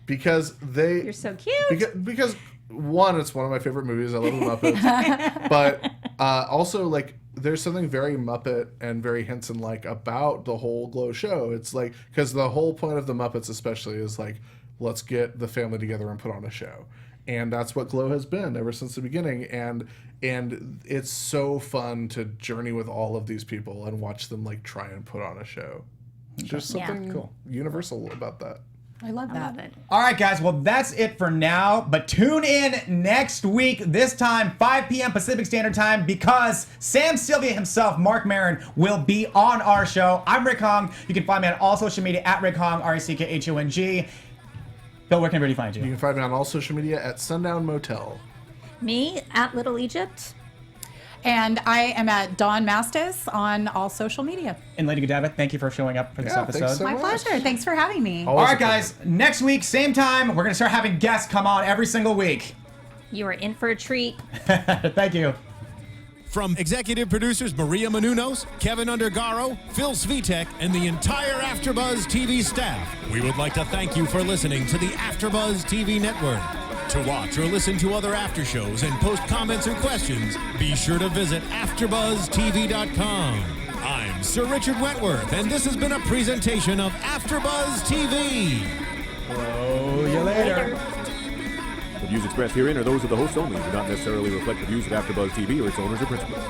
because they
You're so cute.
Because one, it's one of my favorite movies. I love the Muppets, but also like there's something very Muppet and very Henson-like about the whole Glow show. It's like because the whole point of the Muppets especially is like let's get the family together and put on a show. And that's what Glow has been ever since the beginning. And it's so fun to journey with all of these people and watch them like try and put on a show. It's just something cool, universal about that.
I love that.
I love it.
All right, guys. Well, that's it for now. But tune in next week, this time, 5 p.m. Pacific Standard Time, because Sam Sylvia himself, Marc Maron, will be on our show. I'm Rick Hong. You can find me on all social media at Rick Hong, RECKHONG. Bill, where can everybody find you?
You can find me on all social media at Sundown Motel.
Me at Little Egypt.
And I am at Dawn Mastis on all social media.
And Lady Godiva, thank you for showing up for this episode.
Thanks so
My
much.
pleasure. Thanks for having me.
All right, guys. Next week, same time, we're going to start having guests come on every single week.
You are in for a treat.
Thank you.
From executive producers Maria Menounos, Kevin Undergaro, Phil Svitek, and the entire AfterBuzz TV staff, we would like to thank you for listening to the AfterBuzz TV network. To watch or listen to other after shows and post comments or questions, be sure to visit AfterBuzzTV.com. I'm Sir Richard Wentworth, and this has been a presentation of AfterBuzz TV.
Oh, you later.
The views expressed herein are those of the hosts only and do not necessarily reflect the views of AfterBuzz TV or its owners or principals.